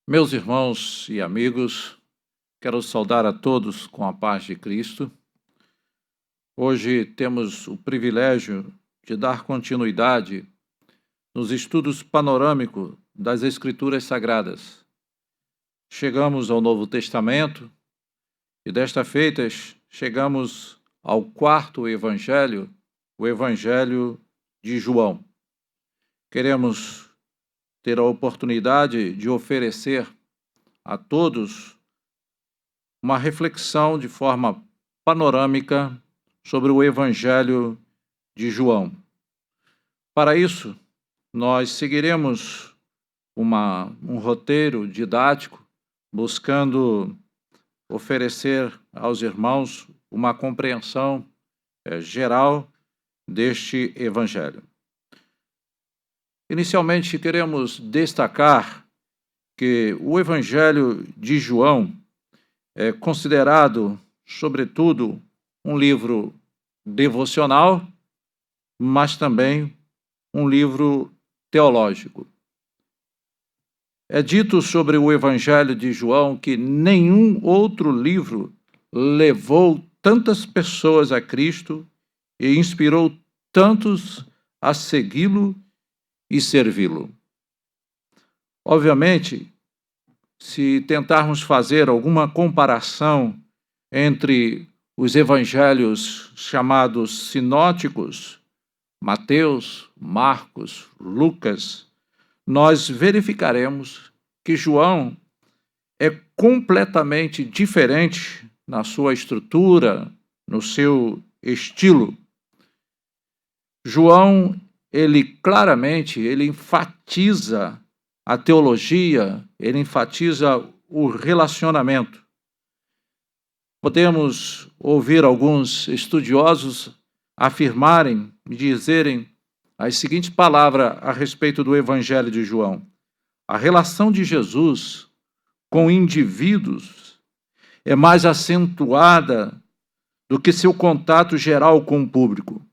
Meus irmãos e amigos, quero saudar a todos com a paz de Cristo. Hoje temos o privilégio de dar continuidade nos estudos panorâmicos das Escrituras Sagradas. Chegamos ao Novo Testamento e desta feita chegamos ao quarto evangelho, o Evangelho de João. Queremos ter a oportunidade de oferecer a todos uma reflexão de forma panorâmica sobre o Evangelho de João. Para isso, nós seguiremos um roteiro didático, buscando oferecer aos irmãos uma compreensão geral deste Evangelho. Inicialmente, queremos destacar que o Evangelho de João é considerado, sobretudo, um livro devocional, mas também um livro teológico. É dito sobre o Evangelho de João que nenhum outro livro levou tantas pessoas a Cristo e inspirou tantos a segui-lo e servi-lo. Obviamente, se tentarmos fazer alguma comparação entre os evangelhos chamados sinóticos, Mateus, Marcos, Lucas, nós verificaremos que João é completamente diferente na sua estrutura, no seu estilo. João, ele enfatiza a teologia, ele enfatiza o relacionamento. Podemos ouvir alguns estudiosos afirmarem e dizerem as seguintes palavras a respeito do Evangelho de João: a relação de Jesus com indivíduos é mais acentuada do que seu contato geral com o público.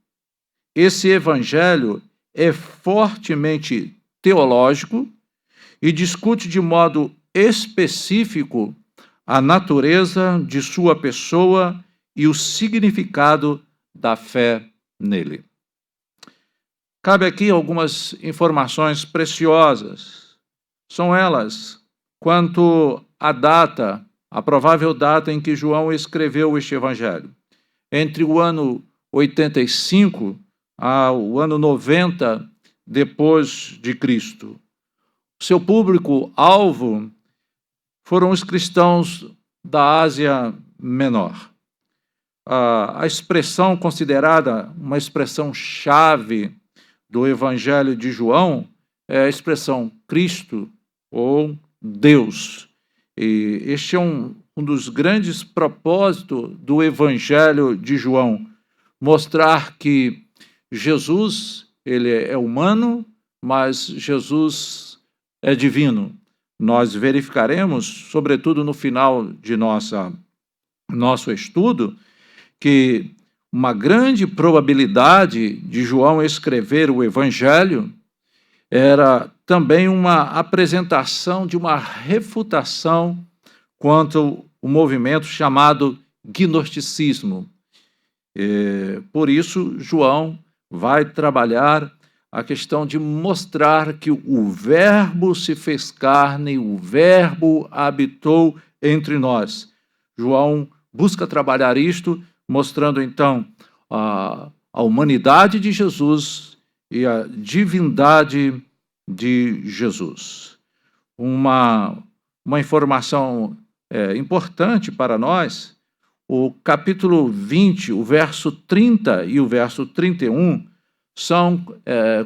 Esse Evangelho é fortemente teológico e discute de modo específico a natureza de sua pessoa e o significado da fé nele. Cabe aqui algumas informações preciosas. São elas quanto à data, a provável data em que João escreveu este evangelho. Entre o ano 85 ao ano 90 depois de Cristo. Seu público-alvo foram os cristãos da Ásia Menor. A expressão considerada uma expressão-chave do Evangelho de João é a expressão Cristo ou Deus. E este é um dos grandes propósitos do Evangelho de João, mostrar que Jesus, ele é humano, mas Jesus é divino. Nós verificaremos, sobretudo no final de nosso estudo, que uma grande probabilidade de João escrever o Evangelho era também uma apresentação de uma refutação quanto ao movimento chamado gnosticismo. Por isso, João vai trabalhar a questão de mostrar que o Verbo se fez carne, o Verbo habitou entre nós. João busca trabalhar isto, mostrando então a humanidade de Jesus e a divindade de Jesus. Uma informação importante para nós: o capítulo 20, o verso 30 e o verso 31 são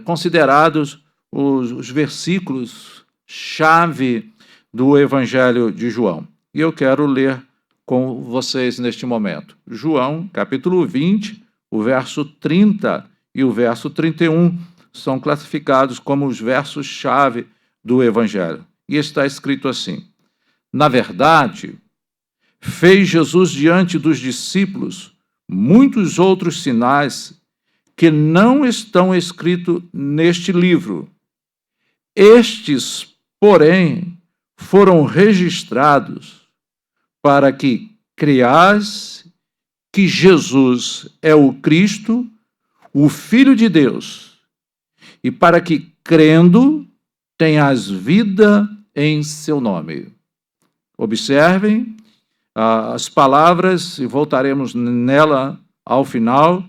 considerados os versículos-chave do Evangelho de João. E eu quero ler com vocês neste momento. João, capítulo 20, o verso 30 e o verso 31 são classificados como os versos-chave do Evangelho. E está escrito assim: na verdade, fez Jesus diante dos discípulos muitos outros sinais que não estão escritos neste livro. Estes, porém, foram registrados para que creias que Jesus é o Cristo, o Filho de Deus, e para que, crendo, tenhas vida em seu nome. Observem as palavras, e voltaremos nela ao final,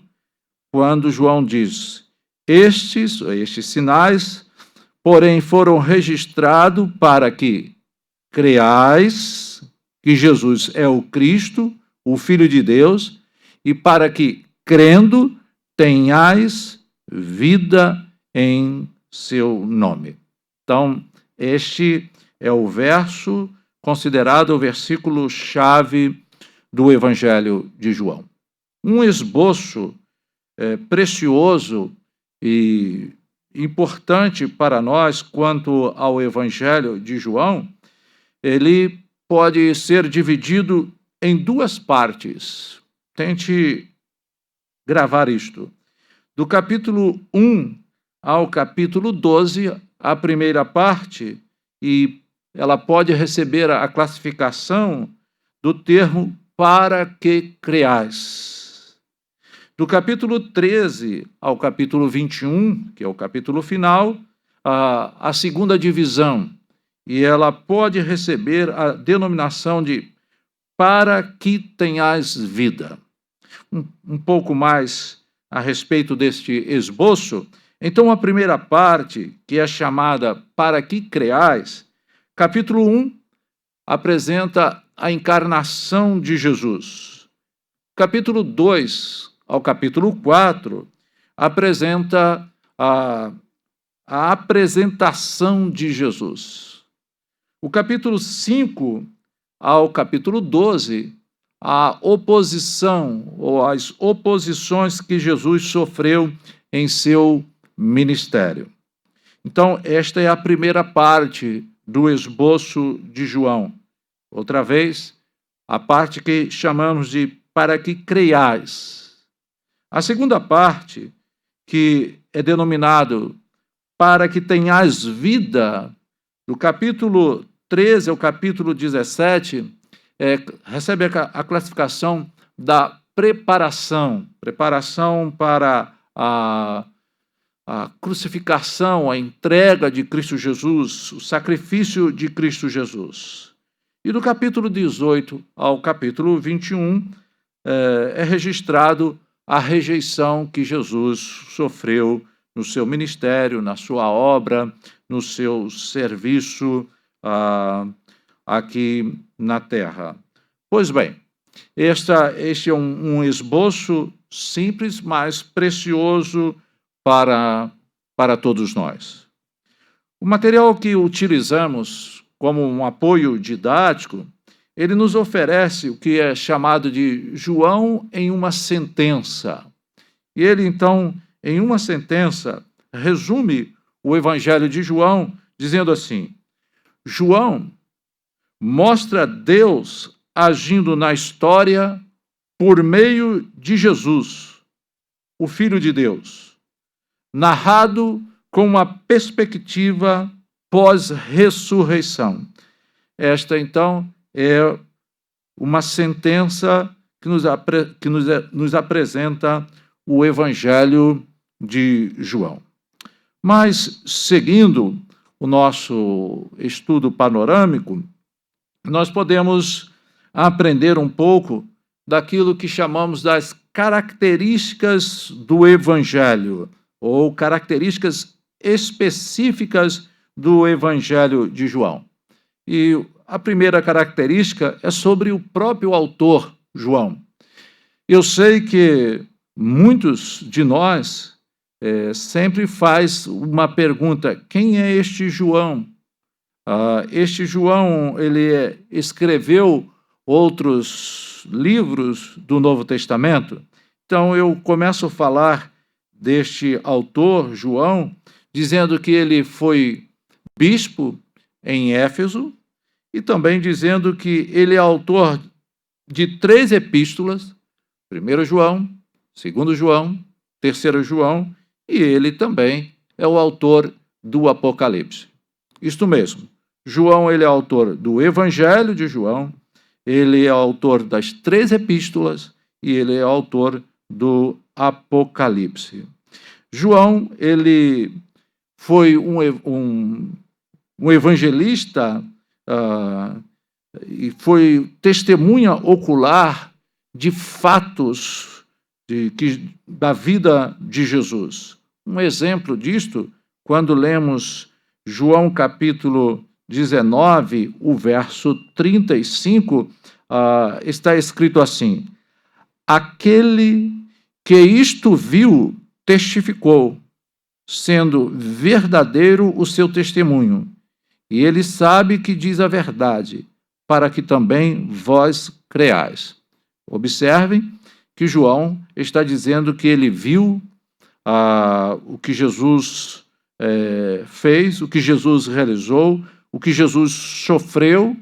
quando João diz: estes sinais, porém, foram registrados para que creias que Jesus é o Cristo, o Filho de Deus, e para que, crendo, tenhais vida em seu nome. Então, este é o verso considerado o versículo-chave do Evangelho de João. Um esboço precioso e importante para nós quanto ao Evangelho de João, ele pode ser dividido em duas partes. Tente gravar isto. Do capítulo 1 ao capítulo 12, a primeira parte, e ela pode receber a classificação do termo para que creias. Do capítulo 13 ao capítulo 21, que é o capítulo final, a segunda divisão, e ela pode receber a denominação de para que tenhais vida. Um pouco mais a respeito deste esboço. Então, a primeira parte, que é chamada para que creias, capítulo 1, apresenta a encarnação de Jesus. Capítulo 2 ao capítulo 4, apresenta a apresentação de Jesus. O capítulo 5 ao capítulo 12, a oposição ou as oposições que Jesus sofreu em seu ministério. Então, esta é a primeira parte do esboço de João. Outra vez, a parte que chamamos de para que creiais. A segunda parte, que é denominado para que tenhais vida, do capítulo 13 ao capítulo 17, recebe a classificação da preparação para a crucificação, a entrega de Cristo Jesus, o sacrifício de Cristo Jesus. E do capítulo 18 ao capítulo 21 é registrado a rejeição que Jesus sofreu no seu ministério, na sua obra, no seu serviço aqui na terra. Pois bem, este é um esboço simples, mas precioso para todos nós. O material que utilizamos como um apoio didático, ele nos oferece o que é chamado de João em uma sentença. E ele, então, em uma sentença, resume o Evangelho de João, dizendo assim: João mostra Deus agindo na história por meio de Jesus, o Filho de Deus, narrado com uma perspectiva pós-ressurreição. Esta, então, é uma sentença que nos apresenta o Evangelho de João. Mas, seguindo o nosso estudo panorâmico, nós podemos aprender um pouco daquilo que chamamos das características do Evangelho, ou características específicas do Evangelho de João. E a primeira característica é sobre o próprio autor, João. Eu sei que muitos de nós sempre faz uma pergunta: quem é este João? Este João, ele escreveu outros livros do Novo Testamento? Então, eu começo a falar deste autor, João, dizendo que ele foi bispo em Éfeso e também dizendo que ele é autor de 3 epístolas, 1 João, 2 João, 3 João, e ele também é o autor do Apocalipse. Isto mesmo, João, ele é autor do Evangelho de João, ele é autor das 3 epístolas e ele é autor do Apocalipse. João, ele foi um evangelista e foi testemunha ocular de fatos da vida de Jesus. Um exemplo disto, quando lemos João capítulo 19, o verso 35, está escrito assim: aquele que isto viu testificou, sendo verdadeiro o seu testemunho, e ele sabe que diz a verdade, para que também vós creais. Observem que João está dizendo que ele viu o que Jesus fez, o que Jesus realizou, o que Jesus sofreu,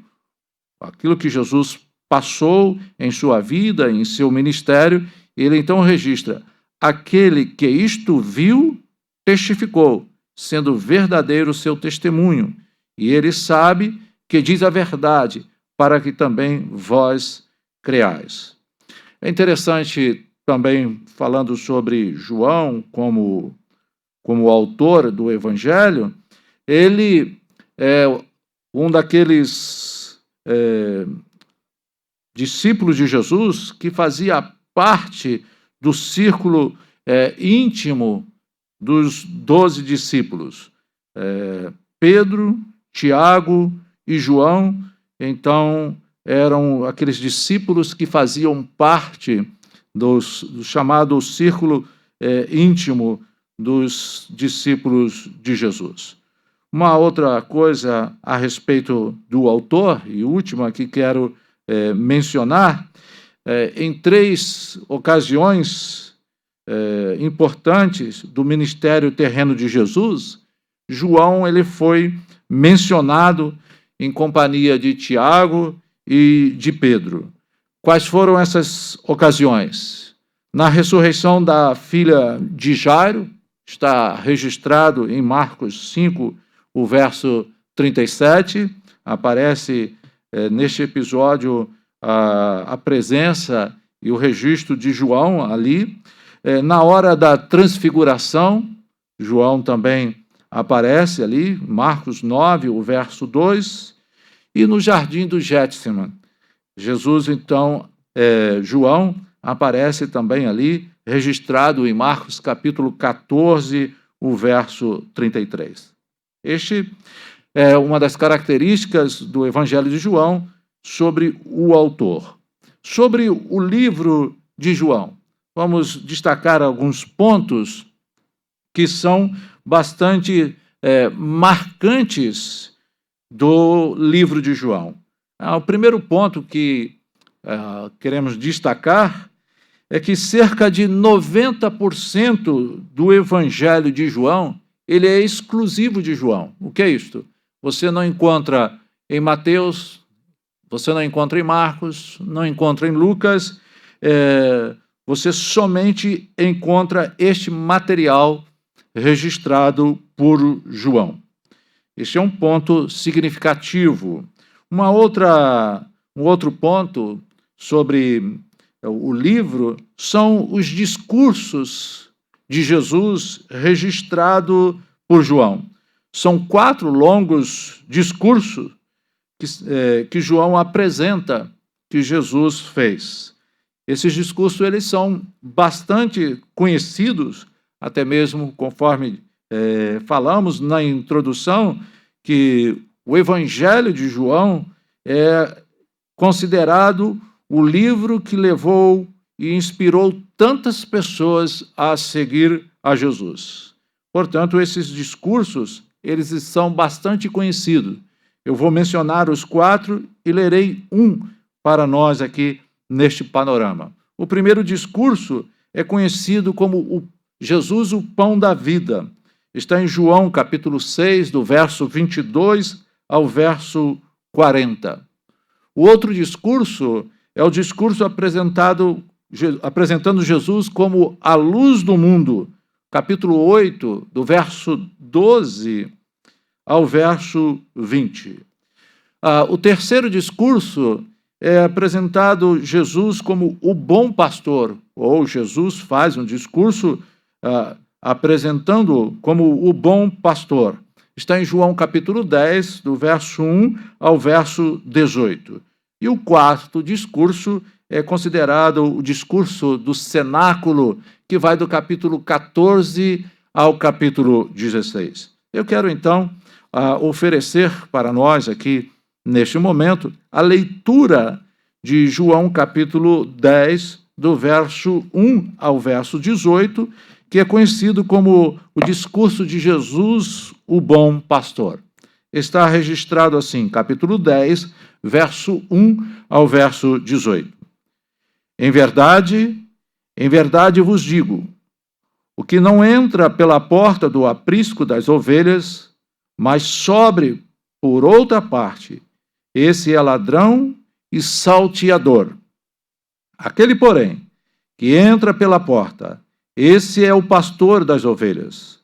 aquilo que Jesus passou em sua vida, em seu ministério. Ele então registra: aquele que isto viu, testificou, sendo verdadeiro o seu testemunho, e ele sabe que diz a verdade, para que também vós creais. É interessante também, falando sobre João como autor do Evangelho, ele é um daqueles discípulos de Jesus que fazia parte do círculo íntimo dos 12 discípulos. Pedro, Tiago e João, então, eram aqueles discípulos que faziam parte do chamado círculo íntimo dos discípulos de Jesus. Uma outra coisa a respeito do autor, e última que quero mencionar, em 3 ocasiões importantes do ministério terreno de Jesus, João ele foi mencionado em companhia de Tiago e de Pedro. Quais foram essas ocasiões? Na ressurreição da filha de Jairo, está registrado em Marcos 5, o verso 37, aparece neste episódio a presença e o registro de João ali. Na hora da transfiguração, João também aparece ali, Marcos 9, o verso 2, e no jardim do Getsêmani. Jesus, então, João aparece também ali, registrado em Marcos capítulo 14, o verso 33. Este é uma das características do Evangelho de João sobre o autor. Sobre o livro de João, vamos destacar alguns pontos que são bastante marcantes do livro de João. O primeiro ponto que queremos destacar é que cerca de 90% do Evangelho de João, ele é exclusivo de João. O que é isto? Você não encontra em Mateus, você não encontra em Marcos, não encontra em Lucas, você somente encontra este material registrado por João. Este é um ponto significativo. Um outro ponto sobre o livro são os discursos de Jesus registrados por João. São 4 longos discursos que João apresenta que Jesus fez. Esses discursos eles são bastante conhecidos, até mesmo conforme falamos na introdução, que o Evangelho de João é considerado o livro que levou e inspirou tantas pessoas a seguir a Jesus. Portanto, esses discursos, eles são bastante conhecidos. Eu vou mencionar os 4 e lerei um para nós aqui neste panorama. O primeiro discurso é conhecido como Jesus, o pão da vida. Está em João, capítulo 6, do verso 22 ao verso 40. O outro discurso é o discurso apresentando Jesus como a luz do mundo, capítulo 8, do verso 12 ao verso 20. O terceiro discurso é apresentado Jesus como o bom pastor, ou Jesus faz um discurso apresentando-o como o bom pastor. Está em João capítulo 10, do verso 1 ao verso 18. E o quarto discurso é considerado o discurso do cenáculo, que vai do capítulo 14 ao capítulo 16. Eu quero, então, oferecer para nós aqui, neste momento, a leitura de João capítulo 10, do verso 1 ao verso 18, que é conhecido como o discurso de Jesus, o bom pastor. Está registrado assim, capítulo 10, verso 1 ao verso 18. Em verdade vos digo, o que não entra pela porta do aprisco das ovelhas, mas sobre por outra parte, esse é ladrão e salteador. Aquele, porém, que entra pela porta, esse é o pastor das ovelhas.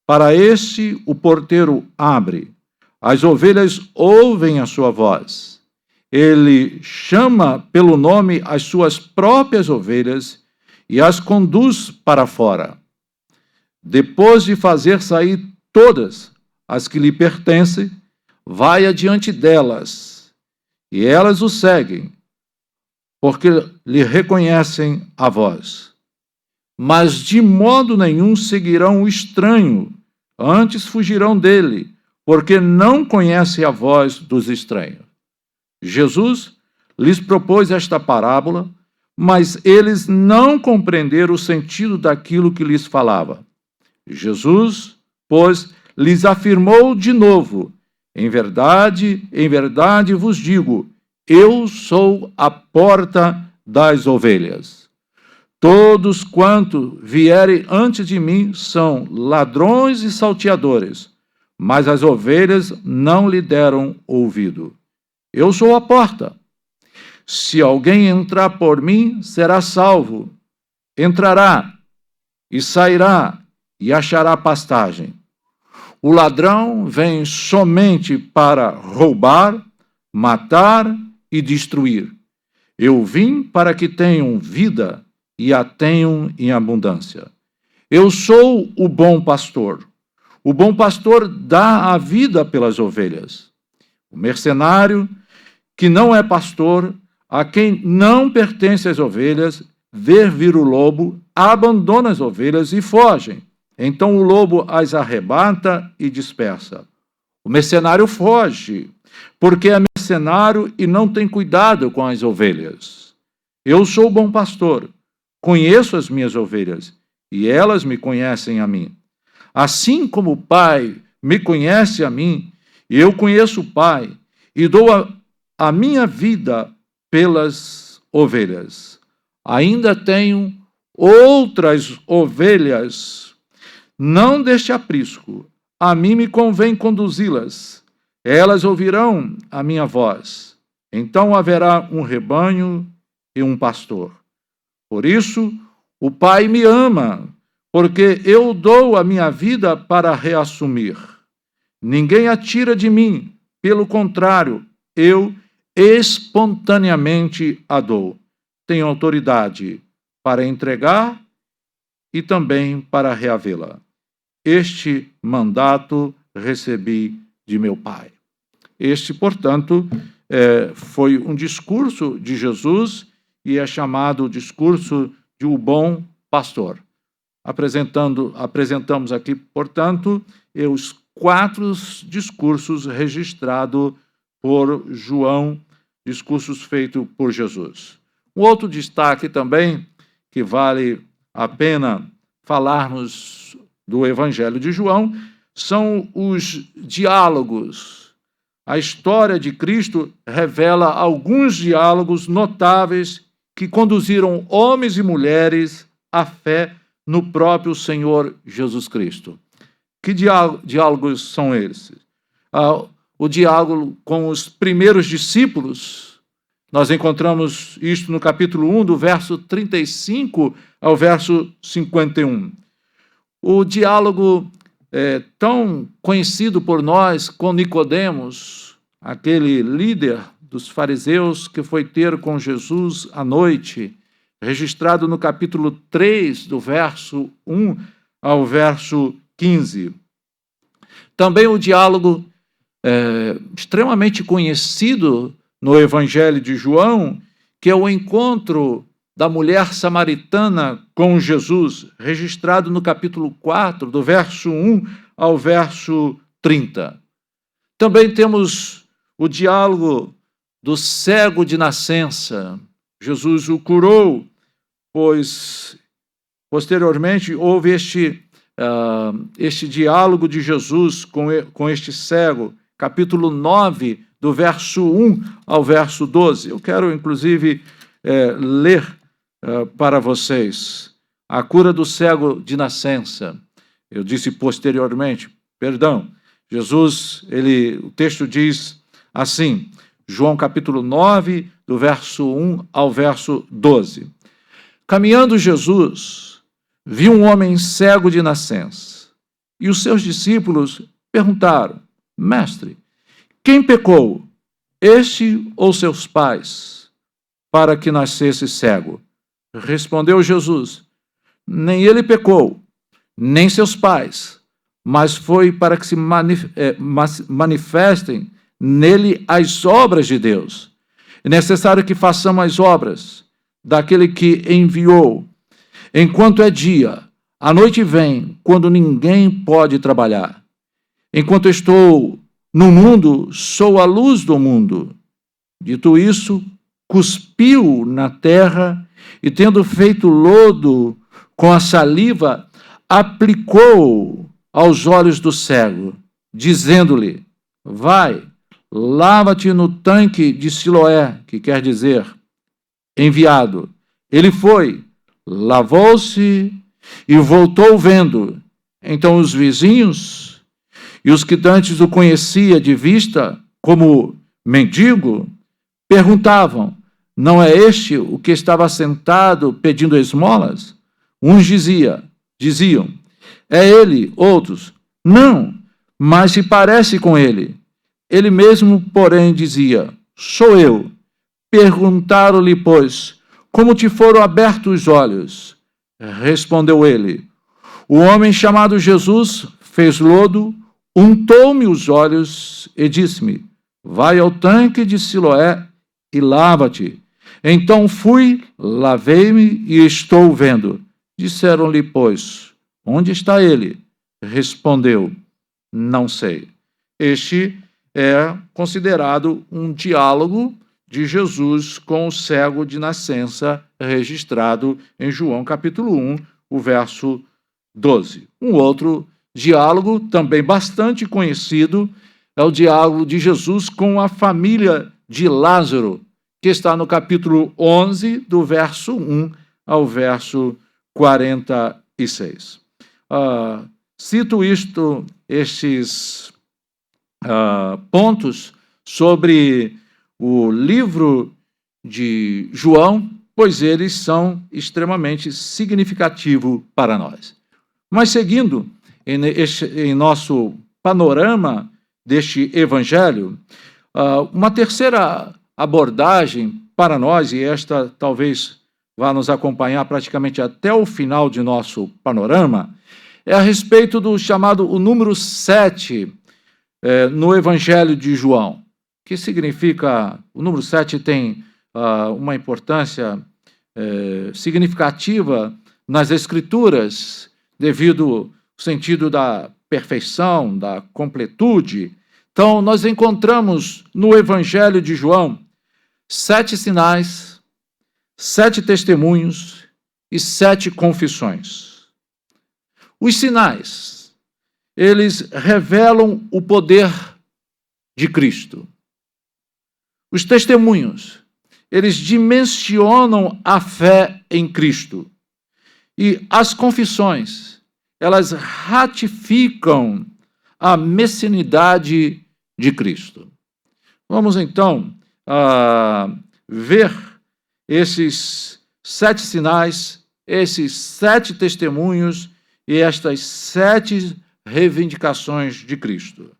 Para este o porteiro abre. As ovelhas ouvem a sua voz. Ele chama pelo nome as suas próprias ovelhas e as conduz para fora. Depois de fazer sair todas as que lhe pertencem, vai adiante delas, e elas o seguem, porque lhe reconhecem a voz. Mas de modo nenhum seguirão o estranho, antes fugirão dele, porque não conhecem a voz dos estranhos. Jesus lhes propôs esta parábola, mas eles não compreenderam o sentido daquilo que lhes falava. Jesus, pois, lhes afirmou de novo: em verdade vos digo, eu sou a porta das ovelhas. Todos quanto vierem antes de mim são ladrões e salteadores, mas as ovelhas não lhe deram ouvido. Eu sou a porta. Se alguém entrar por mim, será salvo. Entrará e sairá e achará pastagem. O ladrão vem somente para roubar, matar e destruir. Eu vim para que tenham vida e a tenham em abundância. Eu sou o bom pastor. O bom pastor dá a vida pelas ovelhas. O mercenário, que não é pastor, a quem não pertence as ovelhas, vê vir o lobo, abandona as ovelhas e fogem. Então o lobo as arrebata e dispersa. O mercenário foge, porque é mercenário e não tem cuidado com as ovelhas. Eu sou o bom pastor, conheço as minhas ovelhas, e elas me conhecem a mim. Assim como o Pai me conhece a mim, eu conheço o Pai, e dou a minha vida pelas ovelhas. Ainda tenho outras ovelhas, não deste aprisco. A mim me convém conduzi-las. Elas ouvirão a minha voz. Então haverá um rebanho e um pastor. Por isso, o Pai me ama, porque eu dou a minha vida para reassumir. Ninguém a tira de mim, pelo contrário, eu espontaneamente a dou. Tenho autoridade para entregar e também para reavê-la. Este mandato recebi de meu Pai. Este, portanto, foi um discurso de Jesus e é chamado o discurso de o bom pastor. Apresentamos aqui, portanto, os 4 discursos registrados por João, discursos feitos por Jesus. Um outro destaque também, que vale a pena falarmos do Evangelho de João, são os diálogos. A história de Cristo revela alguns diálogos notáveis que conduziram homens e mulheres à fé no próprio Senhor Jesus Cristo. Que diálogos são esses? O diálogo com os primeiros discípulos, nós encontramos isto no capítulo 1, do verso 35 ao verso 51. O diálogo tão conhecido por nós com Nicodemos, aquele líder dos fariseus que foi ter com Jesus à noite, registrado no capítulo 3, do verso 1 ao verso 15. Também o diálogo extremamente conhecido no Evangelho de João, que é o encontro da mulher samaritana com Jesus, registrado no capítulo 4, do verso 1 ao verso 30. Também temos o diálogo do cego de nascença. Jesus o curou, pois posteriormente houve este diálogo de Jesus com este cego, capítulo 9, do verso 1 ao verso 12. Eu quero, inclusive, ler para vocês a cura do cego de nascença. Eu disse posteriormente, perdão, Jesus, o texto diz assim, João capítulo 9, do verso 1 ao verso 12. Caminhando Jesus, viu um homem cego de nascença, e os seus discípulos perguntaram, Mestre, quem pecou, este ou seus pais, para que nascesse cego? Respondeu Jesus, nem ele pecou, nem seus pais, mas foi para que se manifestem nele as obras de Deus. É necessário que façamos as obras daquele que enviou. Enquanto é dia, a noite vem, quando ninguém pode trabalhar. Enquanto estou no mundo, sou a luz do mundo. Dito isso, cuspiu na terra e, tendo feito lodo com a saliva, aplicou aos olhos do cego, dizendo-lhe, vai, lava-te no tanque de Siloé, que quer dizer, enviado. Ele foi, lavou-se e voltou vendo. Então os vizinhos e os que antes o conhecia de vista como mendigo, perguntavam, não é este o que estava sentado pedindo esmolas? Uns diziam, é ele, outros, não, mas se parece com ele. Ele mesmo, porém, dizia, sou eu. Perguntaram-lhe, pois, como te foram abertos os olhos? Respondeu ele, o homem chamado Jesus fez lodo, untou-me os olhos e disse-me, vai ao tanque de Siloé e lava-te. Então fui, lavei-me e estou vendo. Disseram-lhe, pois, onde está ele? Respondeu, não sei. Este é considerado um diálogo de Jesus com o cego de nascença, registrado em João capítulo 1, o verso 12. Um outro diálogo, também bastante conhecido, é o diálogo de Jesus com a família de Lázaro, que está no capítulo 11, do verso 1 ao verso 46. Cito estes pontos sobre o livro de João, pois eles são extremamente significativos para nós. Mas seguindo em nosso panorama deste evangelho, uma terceira abordagem para nós, e esta talvez vá nos acompanhar praticamente até o final de nosso panorama, é a respeito do chamado o número 7 no Evangelho de João, que significa, o número 7 tem uma importância significativa nas Escrituras, devido ao sentido da perfeição, da completude. Então, nós encontramos no Evangelho de João 7 sinais, 7 testemunhos e 7 confissões. Os sinais, eles revelam o poder de Cristo. Os testemunhos, eles dimensionam a fé em Cristo. E as confissões, elas ratificam a messianidade de Cristo. Vamos, então, ver esses 7 sinais, esses 7 testemunhos e estas 7 reivindicações de Cristo.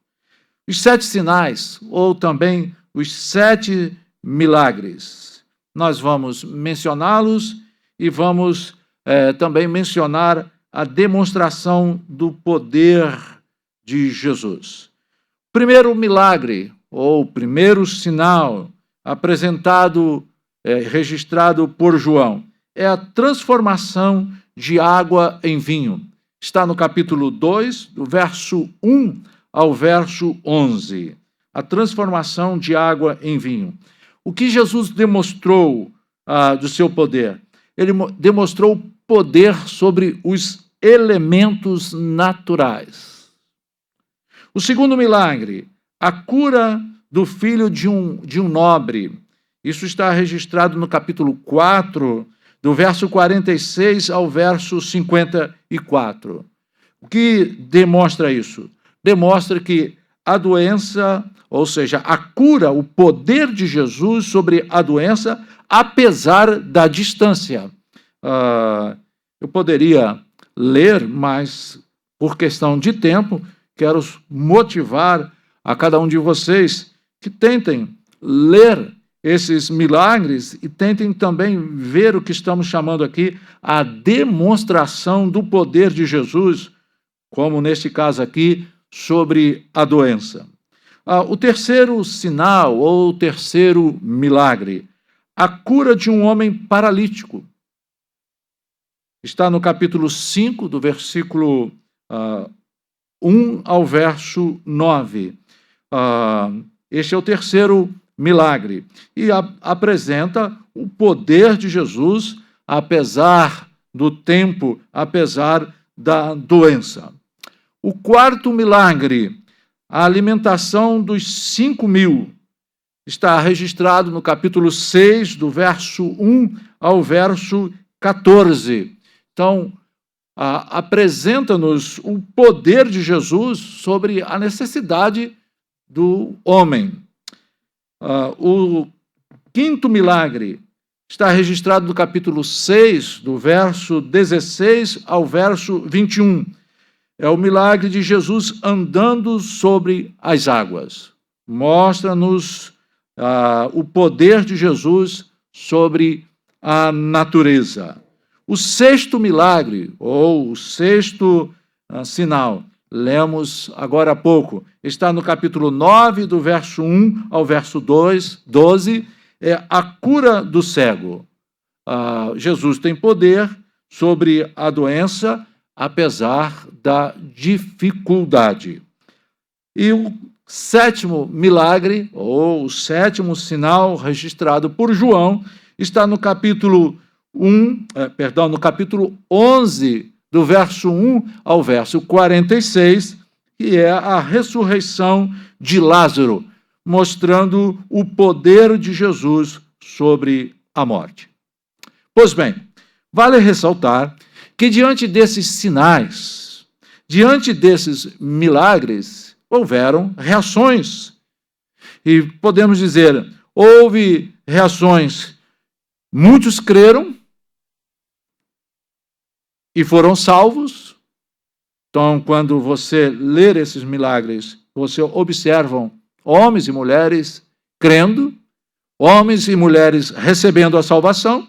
Os 7 sinais, ou também os 7 milagres. Nós vamos mencioná-los e vamos também mencionar a demonstração do poder de Jesus. Primeiro milagre, ou primeiro sinal apresentado, registrado por João, é a transformação de água em vinho. Está no capítulo 2, do verso 1 ao verso 11. A transformação de água em vinho. O que Jesus demonstrou do seu poder? Ele demonstrou poder sobre os elementos naturais. O segundo milagre, a cura do filho de um nobre. Isso está registrado no capítulo 4, do verso 46 ao verso 54. O que demonstra isso? Demonstra que a doença, ou seja, a cura, o poder de Jesus sobre a doença, apesar da distância. Eu poderia ler, mas por questão de tempo, quero motivar a cada um de vocês que tentem ler esses milagres e tentem também ver o que estamos chamando aqui a demonstração do poder de Jesus, como neste caso aqui, sobre a doença. O terceiro sinal, ou terceiro milagre, a cura de um homem paralítico. Está no capítulo 5, do versículo 1 ao verso 9. Este é o terceiro milagre. E apresenta o poder de Jesus, apesar do tempo, apesar da doença. O quarto milagre, a alimentação dos 5.000, está registrado no capítulo 6, do verso 1 ao verso 14. Então, apresenta-nos o poder de Jesus sobre a necessidade do homem. O quinto milagre está registrado no capítulo 6, do verso 16 ao verso 21. É o milagre de Jesus andando sobre as águas. Mostra-nos o poder de Jesus sobre a natureza. O sexto milagre, ou o sexto sinal, lemos agora há pouco, está no capítulo 9, do verso 1 ao verso 12, é a cura do cego. Jesus tem poder sobre a doença, apesar da dificuldade. E o sétimo milagre, ou o sétimo sinal registrado por João, está no capítulo 11, do verso 1 ao verso 46, que é a ressurreição de Lázaro, mostrando o poder de Jesus sobre a morte. Pois bem, vale ressaltar que diante desses sinais, diante desses milagres, houveram reações. E podemos dizer, houve reações. Muitos creram e foram salvos. Então, quando você ler esses milagres, você observa homens e mulheres crendo, homens e mulheres recebendo a salvação,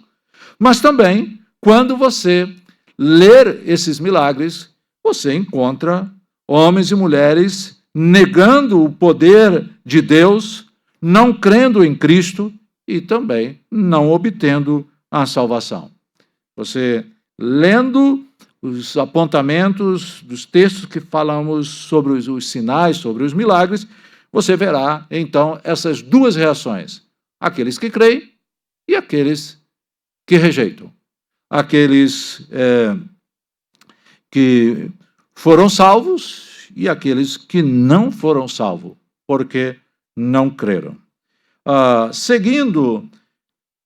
mas também, quando você ler esses milagres, você encontra homens e mulheres negando o poder de Deus, não crendo em Cristo e também não obtendo a salvação. Você, lendo os apontamentos dos textos que falamos sobre os sinais, sobre os milagres, você verá, então, essas duas reações. Aqueles que creem e aqueles que rejeitam. Aqueles que foram salvos e aqueles que não foram salvos, porque não creram. Seguindo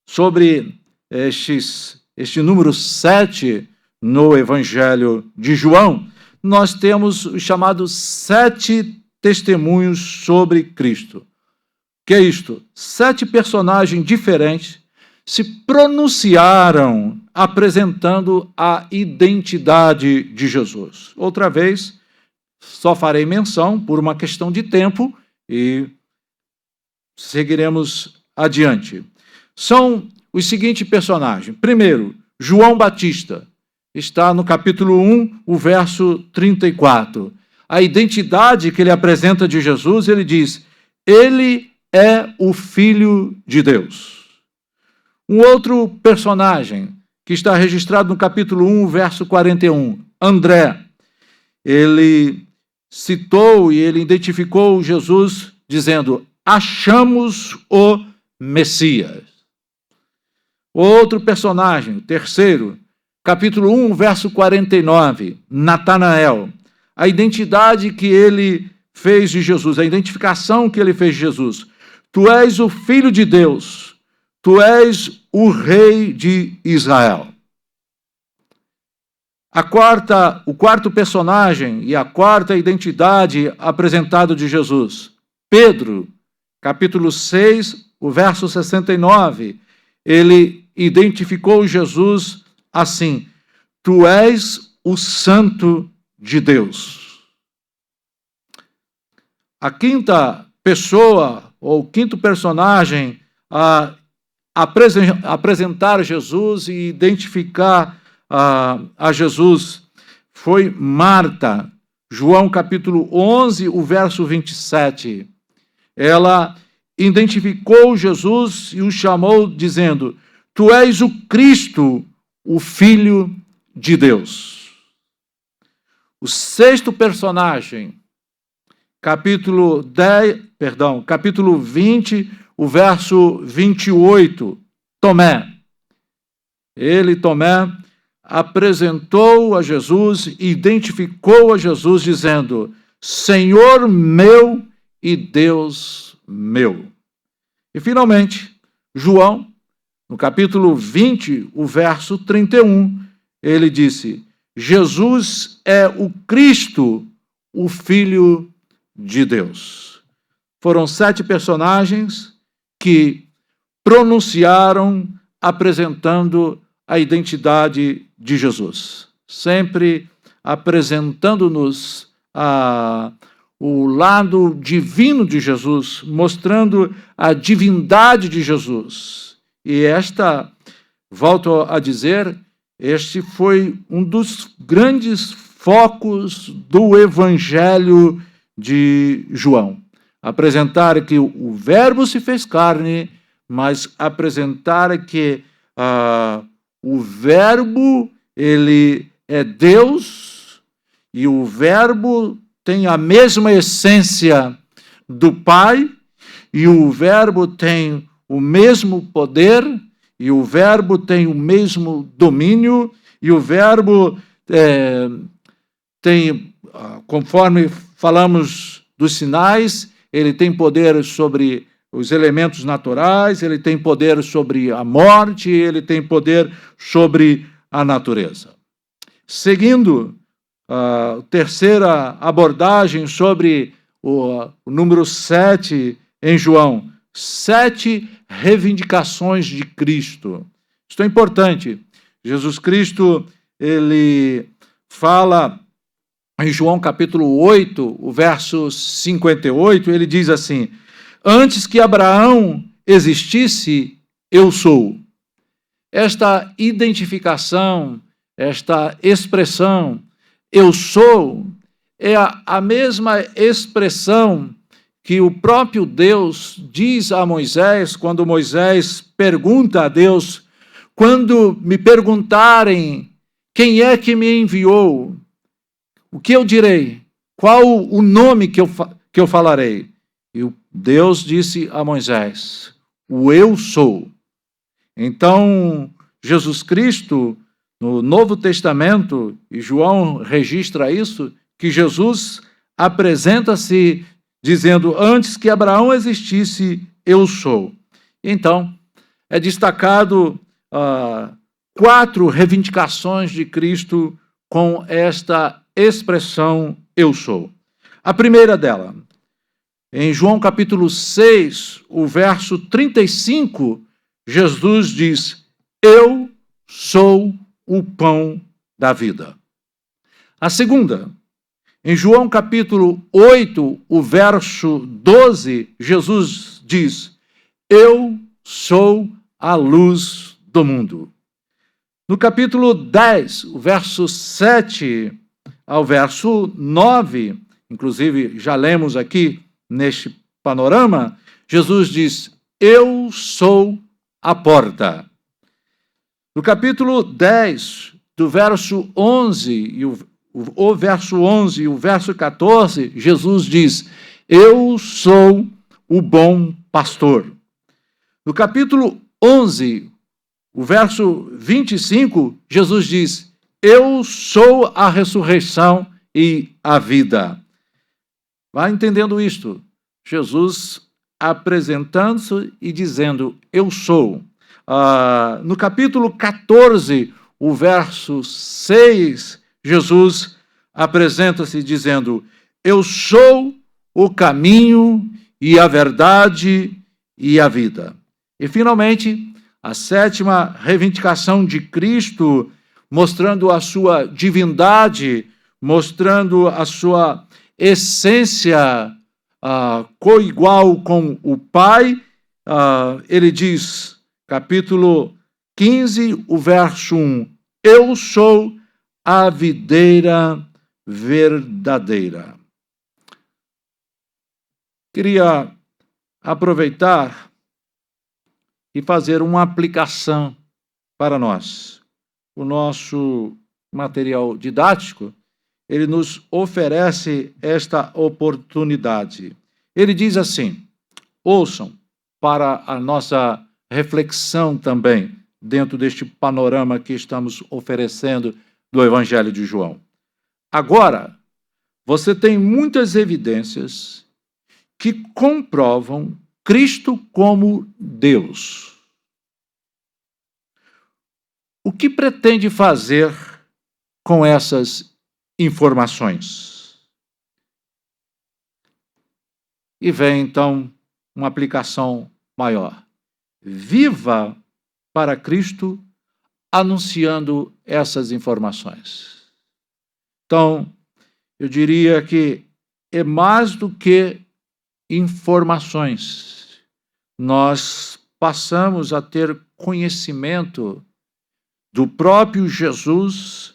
sobre este número 7 no Evangelho de João, nós temos os chamados 7 testemunhos sobre Cristo. Que é isto? 7 personagens diferentes se pronunciaram apresentando a identidade de Jesus. Outra vez, só farei menção, por uma questão de tempo, e seguiremos adiante. São os seguintes personagens. Primeiro, João Batista. Está no capítulo 1, o verso 34. A identidade que ele apresenta de Jesus, ele diz: ele é o Filho de Deus. Um outro personagem que está registrado no capítulo 1, verso 41, André. Ele citou e ele identificou Jesus dizendo: achamos o Messias. Outro personagem, terceiro, capítulo 1, verso 49, Natanael. A identidade que ele fez de Jesus, a identificação que ele fez de Jesus. Tu és o Filho de Deus, tu és o Rei de Israel. O quarto personagem e a quarta identidade apresentada de Jesus, Pedro, capítulo 6, o verso 69, ele identificou Jesus assim: tu és o Santo de Deus. A quinta pessoa, ou quinto personagem a apresentar Jesus e identificar a Jesus foi Marta. João capítulo 11, o verso 27. Ela identificou Jesus e o chamou dizendo: tu és o Cristo, o Filho de Deus. O sexto personagem, capítulo 20, o verso 28, Tomé. Tomé, apresentou a Jesus, identificou a Jesus dizendo: Senhor meu e Deus meu. E finalmente, João, no capítulo 20, o verso 31, ele disse: Jesus é o Cristo, o Filho de Deus. Foram 7 personagens que pronunciaram apresentando a identidade de Jesus, sempre apresentando-nos o lado divino de Jesus, mostrando a divindade de Jesus. E volto a dizer, este foi um dos grandes focos do Evangelho de João. Apresentar que o Verbo se fez carne, mas apresentar que o Verbo, ele é Deus, e o Verbo tem a mesma essência do Pai, e o Verbo tem o mesmo poder, e o Verbo tem o mesmo domínio, e o Verbo tem, conforme falamos dos sinais, ele tem poder sobre os elementos naturais, ele tem poder sobre a morte, ele tem poder sobre a natureza. Seguindo a terceira abordagem sobre o número 7 em João, 7 reivindicações de Cristo. Isso é importante. Jesus Cristo, ele fala em João capítulo 8, o verso 58, ele diz assim: antes que Abraão existisse, eu sou. Esta identificação, esta expressão, eu sou, é a mesma expressão que o próprio Deus diz a Moisés, quando Moisés pergunta a Deus: quando me perguntarem quem é que me enviou, o que eu direi? Qual o nome que eu falarei? E Deus disse a Moisés: o eu sou. Então, Jesus Cristo, no Novo Testamento, e João registra isso, que Jesus apresenta-se dizendo: antes que Abraão existisse, eu sou. Então, é destacado 4 reivindicações de Cristo com esta expressão eu sou. A primeira dela, em João capítulo 6, o verso 35, Jesus diz: eu sou o pão da vida. A segunda, Em João capítulo 8, o verso 12, Jesus diz: eu sou a luz do mundo. No capítulo 10, o verso 7 ao verso 9, inclusive já lemos aqui neste panorama, Jesus diz: eu sou a porta. No capítulo 10, do verso 11 e o verso 11 e o verso 14, Jesus diz: eu sou o bom pastor. No capítulo 11, o verso 25, Jesus diz: eu sou a ressurreição e a vida. Vai entendendo isto? Jesus apresentando-se e dizendo: eu sou. No capítulo 14, o verso 6, Jesus apresenta-se dizendo: eu sou o caminho e a verdade e a vida. E, finalmente, a sétima reivindicação de Cristo, mostrando a sua divindade, mostrando a sua essência coigual com o Pai, ele diz, capítulo 15, o verso 1, eu sou a videira verdadeira. Queria aproveitar e fazer uma aplicação para nós. O nosso material didático, ele nos oferece esta oportunidade. Ele diz assim, ouçam para a nossa reflexão também, dentro deste panorama que estamos oferecendo do Evangelho de João. Agora, você tem muitas evidências que comprovam Cristo como Deus. O que pretende fazer com essas informações? E vem, então, uma aplicação maior. Viva para Cristo anunciando essas informações. Então, eu diria que é mais do que informações. Nós passamos a ter conhecimento do próprio Jesus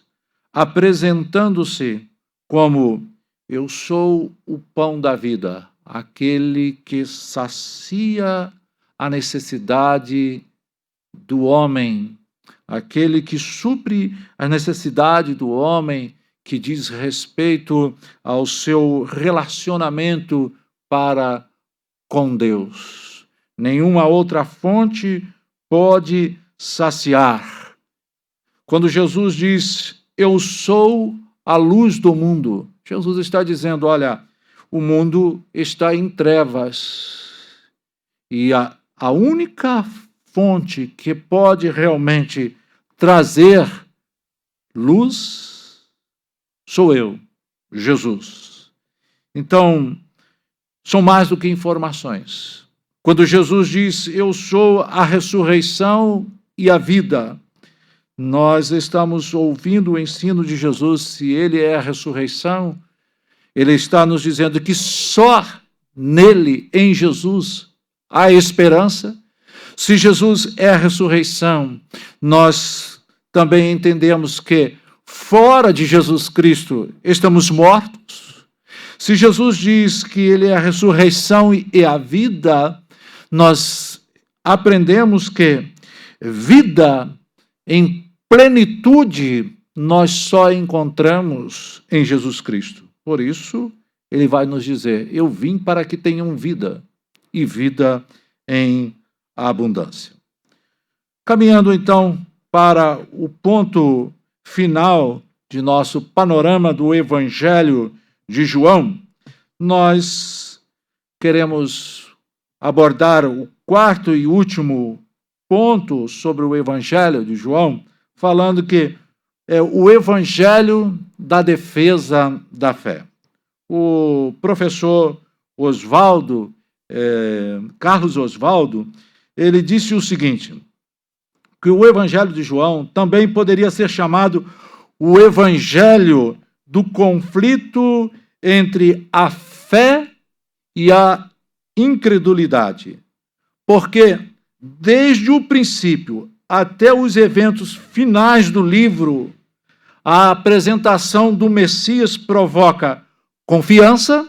apresentando-se como eu sou o pão da vida, aquele que sacia a necessidade do homem, aquele que supre a necessidade do homem, que diz respeito ao seu relacionamento para com Deus. Nenhuma outra fonte pode saciar. Quando Jesus diz, eu sou a luz do mundo, Jesus está dizendo, olha, o mundo está em trevas. E a única fonte que pode realmente trazer luz sou eu, Jesus. Então, são mais do que informações. Quando Jesus diz, eu sou a ressurreição e a vida, nós estamos ouvindo o ensino de Jesus, se ele é a ressurreição, ele está nos dizendo que só nele, em Jesus, há esperança. Se Jesus é a ressurreição, nós também entendemos que fora de Jesus Cristo estamos mortos. Se Jesus diz que ele é a ressurreição e a vida, nós aprendemos que vida em plenitude nós só encontramos em Jesus Cristo. Por isso, ele vai nos dizer, eu vim para que tenham vida, e vida em abundância. Caminhando, então, para o ponto final de nosso panorama do Evangelho de João, nós queremos abordar o quarto e último ponto sobre o Evangelho de João, falando que é o Evangelho da defesa da fé. O professor Carlos Oswaldo, ele disse o seguinte, que o Evangelho de João também poderia ser chamado o Evangelho do conflito entre a fé e a incredulidade. Porque desde o princípio até os eventos finais do livro, a apresentação do Messias provoca confiança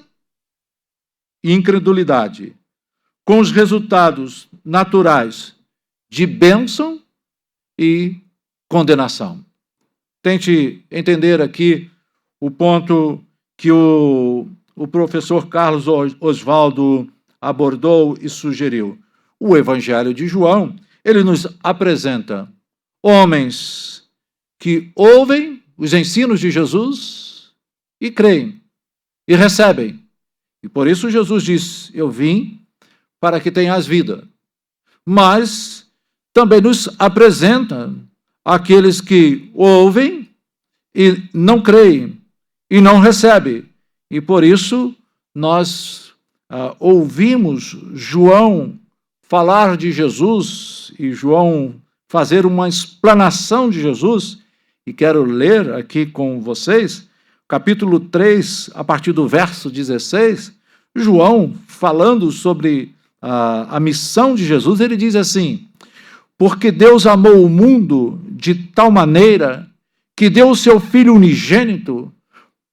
e incredulidade, com os resultados naturais de bênção e condenação. Tente entender aqui o ponto que o professor Carlos Oswaldo abordou e sugeriu. O Evangelho de João, ele nos apresenta homens que ouvem os ensinos de Jesus e creem e recebem. E por isso Jesus diz: eu vim para que tenhas vida. Mas também nos apresenta aqueles que ouvem e não creem e não recebem. E por isso nós ouvimos João falar de Jesus e João fazer uma explanação de Jesus, e quero ler aqui com vocês, capítulo 3, a partir do verso 16, João, falando sobre a missão de Jesus, ele diz assim: porque Deus amou o mundo de tal maneira que deu o seu Filho unigênito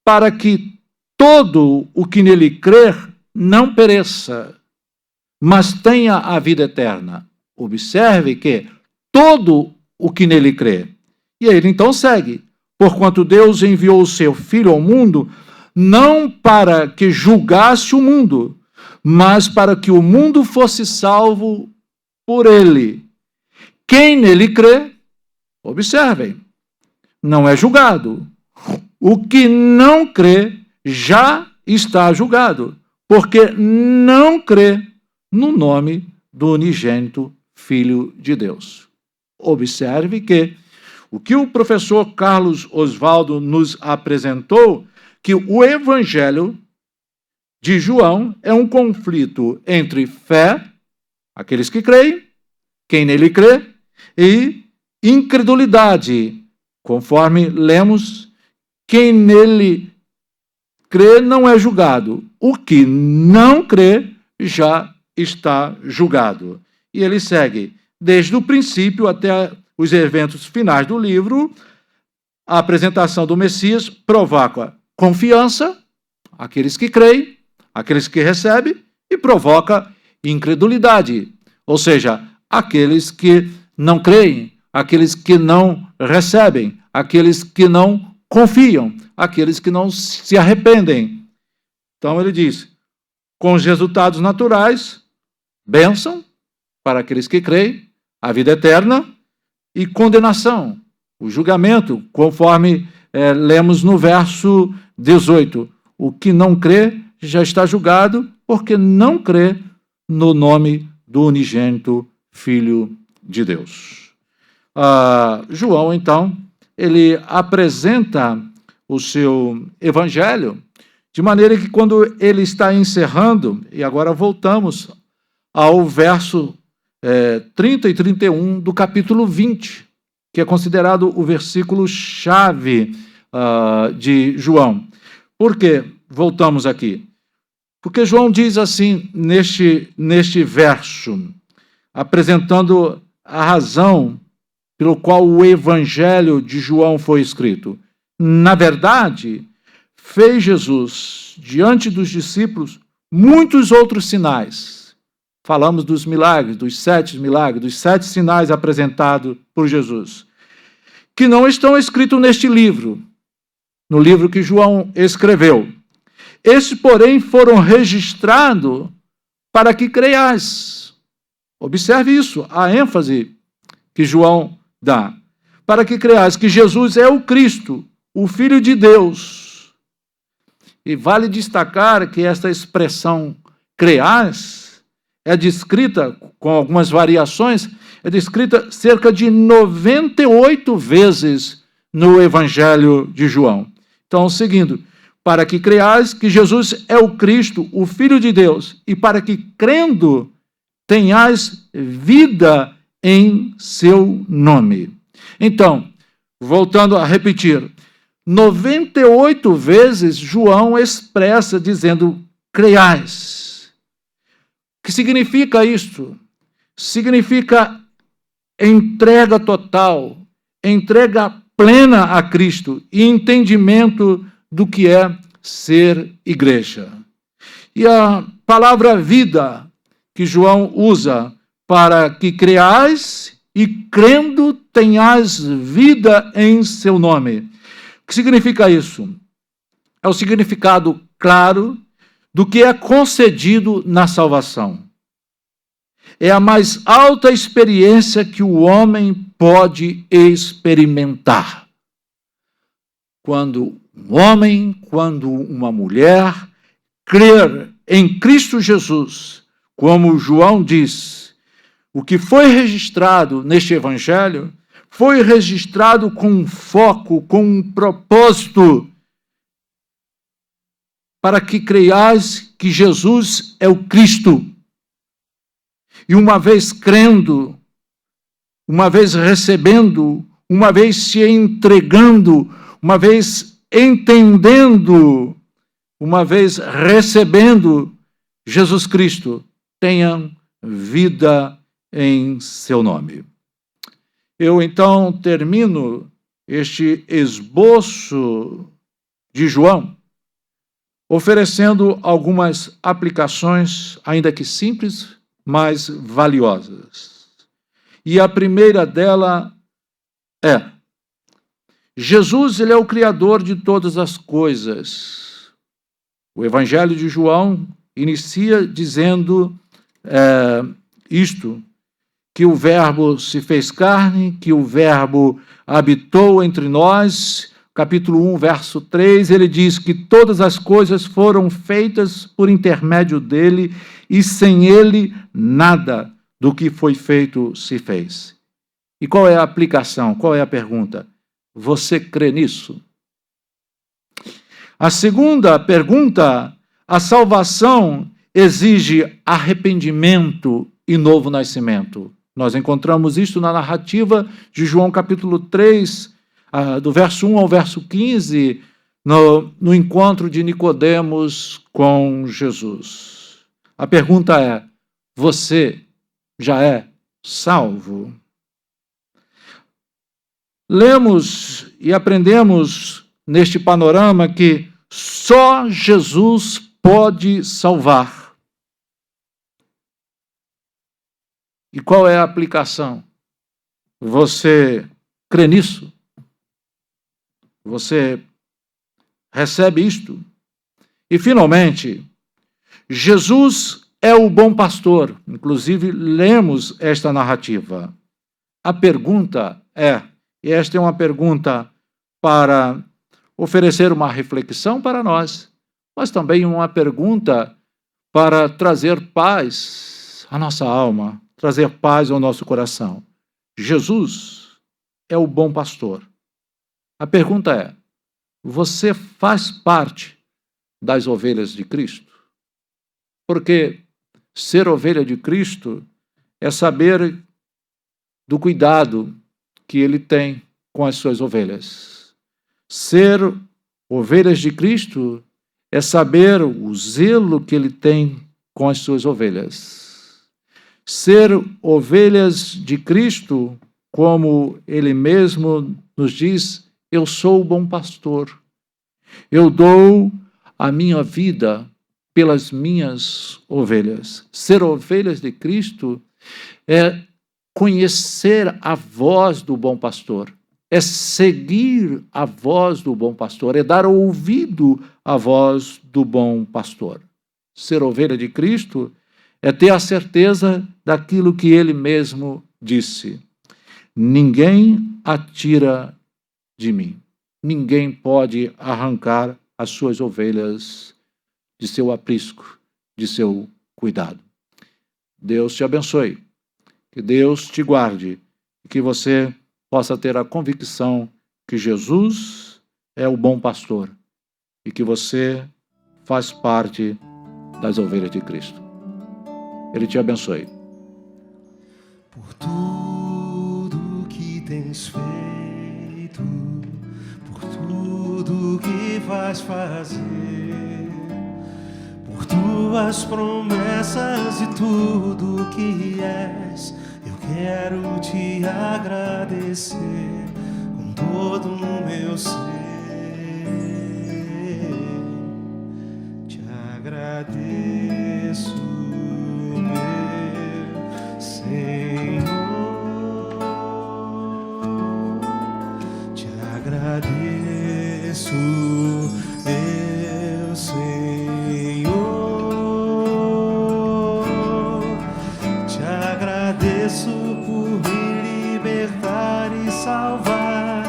para que todo o que nele crer não pereça, mas tenha a vida eterna. Observe que todo o que nele crê. E ele então segue: porquanto Deus enviou o seu Filho ao mundo, não para que julgasse o mundo, mas para que o mundo fosse salvo por ele. Quem nele crê, observem, não é julgado. O que não crê já está julgado, porque não crê no nome do unigênito Filho de Deus. Observe que o que o professor Carlos Oswaldo nos apresentou, que o Evangelho de João é um conflito entre fé, aqueles que creem, quem nele crê, e incredulidade, conforme lemos, quem nele crê não é julgado. O que não crê já está julgado. E ele segue, desde o princípio até os eventos finais do livro, a apresentação do Messias provoca confiança, aqueles que creem, aqueles que recebem, e provoca incredulidade, ou seja, aqueles que não creem, aqueles que não recebem, aqueles que não confiam, aqueles que não se arrependem. Então ele diz, com os resultados naturais, bênção para aqueles que creem, a vida eterna, e condenação, o julgamento, conforme lemos no verso 18. O que não crê já está julgado, porque não crê no nome do unigênito Filho de Deus. João, então, ele apresenta o seu evangelho de maneira que, quando ele está encerrando, e agora voltamos ao verso 30 e 31 do capítulo 20, que é considerado o versículo-chave de João. Por que voltamos aqui? Porque João diz assim, neste verso, apresentando a razão pelo qual o evangelho de João foi escrito. Na verdade, fez Jesus, diante dos discípulos, muitos outros sinais. Falamos dos milagres, dos 7 milagres, dos 7 sinais apresentados por Jesus, que não estão escritos neste livro, no livro que João escreveu. Estes, porém, foram registrados para que creiais. Observe isso, a ênfase que João dá. Para que creiais que Jesus é o Cristo, o Filho de Deus. E vale destacar que esta expressão creiais é descrita, com algumas variações, é descrita cerca de 98 vezes no Evangelho de João. Então, seguindo, para que creiais que Jesus é o Cristo, o Filho de Deus, e para que, crendo, tenhais vida em seu nome. Então, voltando a repetir, 98 vezes João expressa dizendo, creiais. O que significa isto? Significa entrega total, entrega plena a Cristo e entendimento do que é ser igreja. E a palavra vida que João usa para que creiais e crendo tenhais vida em seu nome. O que significa isso? É o significado claro do que é concedido na salvação. É a mais alta experiência que o homem pode experimentar. Quando um homem, quando uma mulher crer em Cristo Jesus, como João diz, o que foi registrado neste evangelho foi registrado com um foco, com um propósito, para que creiais que Jesus é o Cristo. E uma vez crendo, uma vez recebendo, uma vez se entregando, uma vez entendendo, uma vez recebendo Jesus Cristo, tenham vida em seu nome. Eu então termino este esboço de João, oferecendo algumas aplicações, ainda que simples, mas valiosas. E a primeira dela é: Jesus, ele é o Criador de todas as coisas. O Evangelho de João inicia dizendo isto, que o Verbo se fez carne, que o Verbo habitou entre nós. Capítulo 1, verso 3, ele diz que todas as coisas foram feitas por intermédio dele e sem ele nada do que foi feito se fez. E qual é a aplicação? Qual é a pergunta? Você crê nisso? A segunda pergunta, a salvação exige arrependimento e novo nascimento. Nós encontramos isto na narrativa de João capítulo 3, do verso 1 ao verso 15, no encontro de Nicodemos com Jesus. A pergunta é: você já é salvo? Lemos e aprendemos neste panorama que só Jesus pode salvar. E qual é a aplicação? Você crê nisso? Você recebe isto? E, finalmente, Jesus é o bom pastor. Inclusive, lemos esta narrativa. A pergunta é, e esta é uma pergunta para oferecer uma reflexão para nós, mas também uma pergunta para trazer paz à nossa alma, trazer paz ao nosso coração. Jesus é o bom pastor. A pergunta é: você faz parte das ovelhas de Cristo? Porque ser ovelha de Cristo é saber do cuidado que ele tem com as suas ovelhas. Ser ovelhas de Cristo é saber o zelo que ele tem com as suas ovelhas. Ser ovelhas de Cristo, como ele mesmo nos diz, eu sou o bom pastor. Eu dou a minha vida pelas minhas ovelhas. Ser ovelhas de Cristo é conhecer a voz do bom pastor, é seguir a voz do bom pastor, é dar ouvido à voz do bom pastor. Ser ovelha de Cristo é ter a certeza daquilo que ele mesmo disse: ninguém atira de mim. Ninguém pode arrancar as suas ovelhas de seu aprisco, de seu cuidado. Deus te abençoe, que Deus te guarde, e que você possa ter a convicção que Jesus é o bom pastor e que você faz parte das ovelhas de Cristo. Ele te abençoe. Por tudo que tens feito, por tudo tudo que vais fazer, por tuas promessas e tudo que és. Eu quero te agradecer com todo o meu ser. Te agradeço, meu Senhor. Te agradeço, meu Senhor. Te agradeço por me libertar e salvar,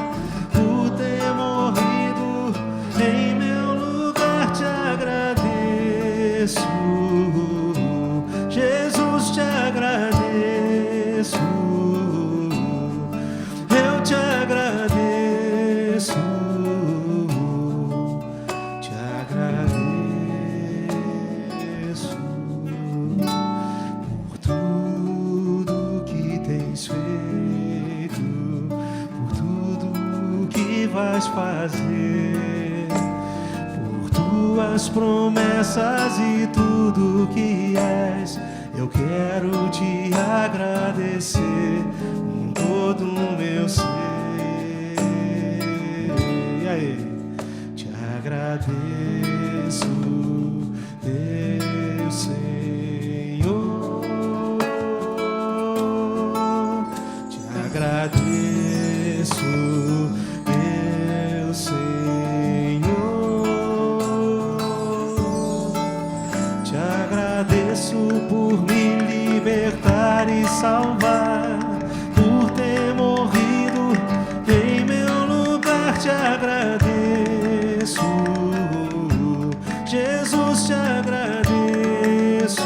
por ter morrido em meu lugar. Te agradeço, Jesus, te agradeço. Eu te agradeço, te agradeço por tudo que tens feito, por tudo que vais fazer, por tuas promessas e tudo que és. Eu quero te agradecer com todo o meu ser. E aí? Te agradeço, meu Senhor. Te agradeço, meu Senhor. Te agradeço por me libertar e salvar, por ter morrido em meu lugar. Te agradeço, Jesus, te agradeço.